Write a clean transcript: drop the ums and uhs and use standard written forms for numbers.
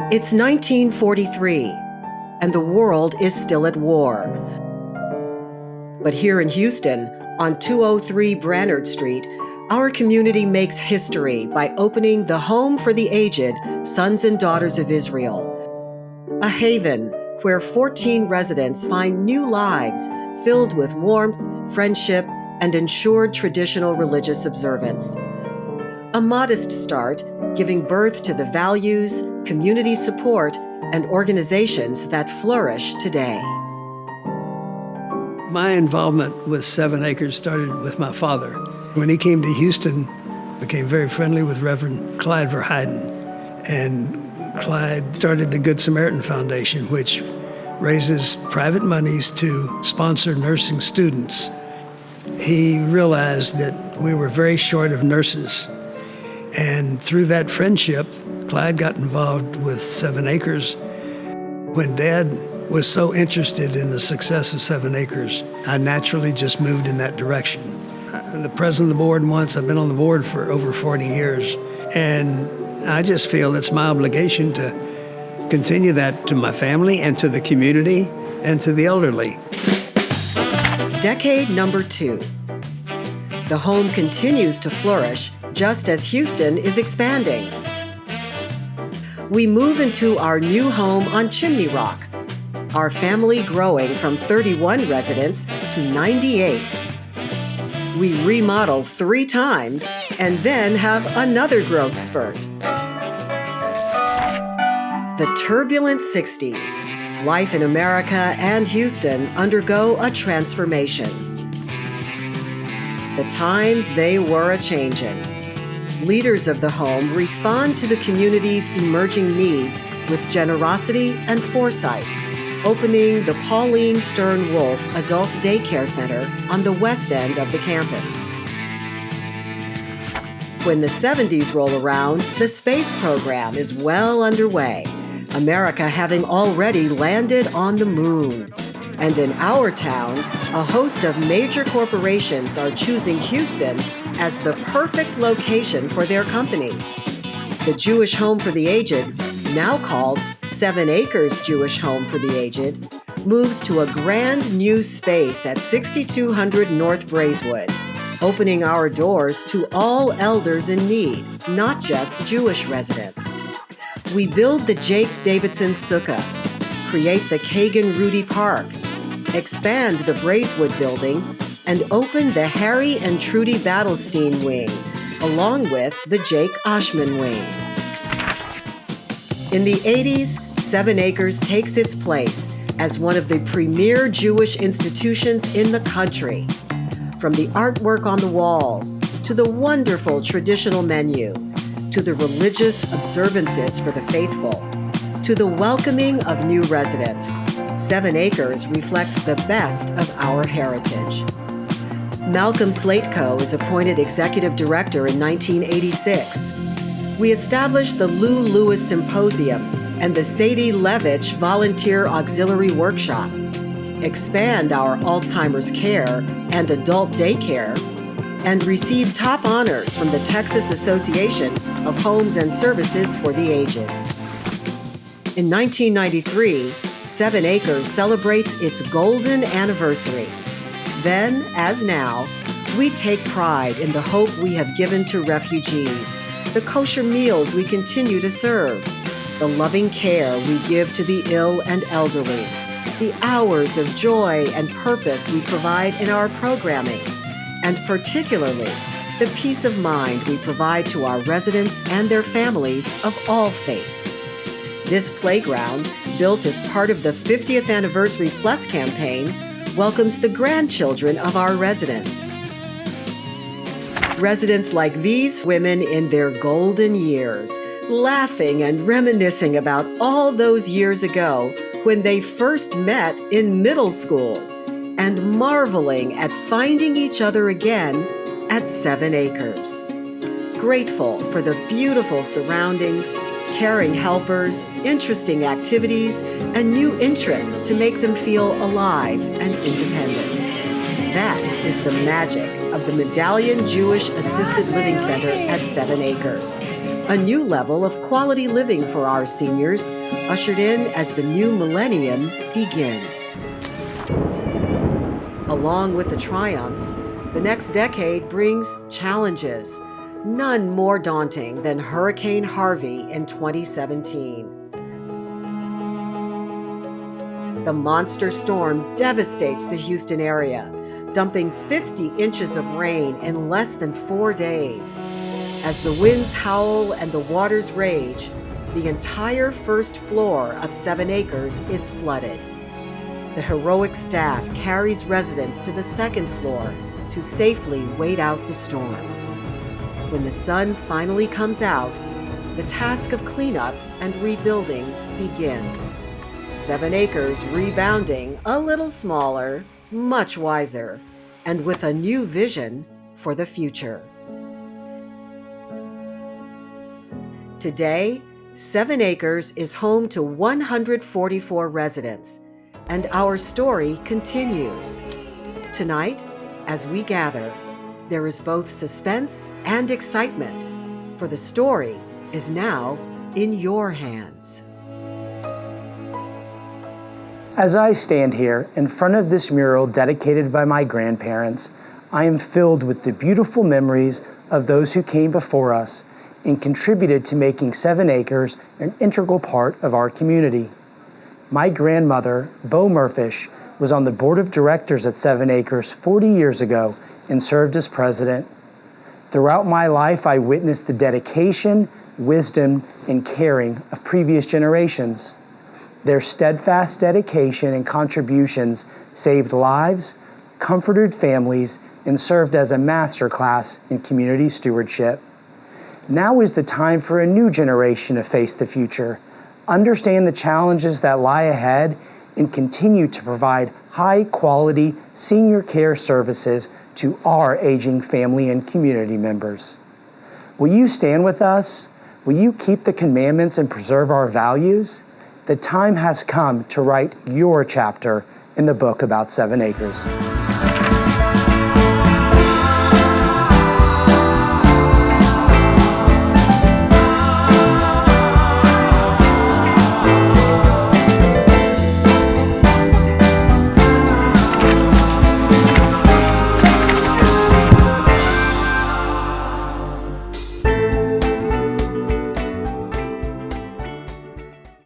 It's 1943, and the world is still at war. But here in Houston, on 203 Brannard Street, our community makes history by opening the Home for the Aged Sons and Daughters of Israel, a haven where 14 residents find new lives filled with warmth, friendship, and ensured traditional religious observance. A modest start, giving birth to the values, community support, and organizations that flourish today. My involvement with 7 Acres started with my father. When he came to Houston, became very friendly with Reverend Clyde Verheiden. And Clyde started the Good Samaritan Foundation, which raises private monies to sponsor nursing students. He realized that we were very short of nurses. And through that friendship, Clyde got involved with 7 Acres. When Dad was so interested in the success of 7 Acres, I naturally just moved in that direction. I'm the president of the board once. I've been on the board for over 40 years. And I just feel it's my obligation to continue that to my family and to the community and to the elderly. Decade number 2. The home continues to flourish just as Houston is expanding. We move into our new home on Chimney Rock, our family growing from 31 residents to 98. We remodel 3 times and then have another growth spurt. The turbulent 60s, life in America and Houston undergo a transformation. The times they were a-changin'. Leaders of the home respond to the community's emerging needs with generosity and foresight, opening the Pauline Stern Wolf Adult Daycare Center on the west end of the campus. When the 70s roll around, the space program is well underway, America having already landed on the moon. And in our town, a host of major corporations are choosing Houston as the perfect location for their companies. The Jewish Home for the Aged, now called 7 Acres Jewish Home for the Aged, moves to a grand new space at 6200 North Braeswood, opening our doors to all elders in need, not just Jewish residents. We build the Jake Davidson Sukkah, create the Kagan Rudy Park, expand the Braeswood building, and open the Harry and Trudy Battlestein wing, along with the Jake Oshman wing. In the 80s, 7 Acres takes its place as one of the premier Jewish institutions in the country. From the artwork on the walls, to the wonderful traditional menu, to the religious observances for the faithful, to the welcoming of new residents, 7 Acres reflects the best of our heritage. Malcolm Slateco is appointed executive director in 1986. We established the Lou Lewis Symposium and the Sadie Levitch Volunteer Auxiliary Workshop, expand our Alzheimer's care and adult daycare, and receive top honors from the Texas Association of Homes and Services for the Aged. In 1993, 7 Acres celebrates its golden anniversary. Then, as now, we take pride in the hope we have given to refugees, the kosher meals we continue to serve, the loving care we give to the ill and elderly, the hours of joy and purpose we provide in our programming, and particularly the peace of mind we provide to our residents and their families of all faiths. This playground, built as part of the 50th Anniversary Plus campaign, welcomes the grandchildren of our residents. Residents like these women in their golden years, laughing and reminiscing about all those years ago when they first met in middle school and marveling at finding each other again at 7 Acres. Grateful for the beautiful surroundings, caring helpers, interesting activities, and new interests to make them feel alive and independent. That is the magic of the Medallion Jewish Assisted Living Center at 7 Acres. A new level of quality living for our seniors, ushered in as the new millennium begins. Along with the triumphs, the next decade brings challenges, none more daunting than Hurricane Harvey in 2017. The monster storm devastates the Houston area, dumping 50 inches of rain in less than 4 days. As the winds howl and the waters rage, the entire first floor of 7 Acres is flooded. The heroic staff carries residents to the second floor to safely wait out the storm. When the sun finally comes out, the task of cleanup and rebuilding begins. 7 Acres rebounding a little smaller, much wiser, and with a new vision for the future. Today, 7 Acres is home to 144 residents, and our story continues. Tonight, as we gather, there is both suspense and excitement, for the story is now in your hands. As I stand here in front of this mural dedicated by my grandparents, I am filled with the beautiful memories of those who came before us and contributed to making 7 Acres an integral part of our community. My grandmother, Bo Murfish, was on the board of directors at 7 Acres 40 years ago and served as president. Throughout my life, I witnessed the dedication, wisdom, and caring of previous generations. Their steadfast dedication and contributions saved lives, comforted families, and served as a masterclass in community stewardship. Now is the time for a new generation to face the future, understand the challenges that lie ahead, and continue to provide high-quality senior care services to our aging family and community members. Will you stand with us? Will you keep the commandments and preserve our values? The time has come to write your chapter in the book about 7 Acres.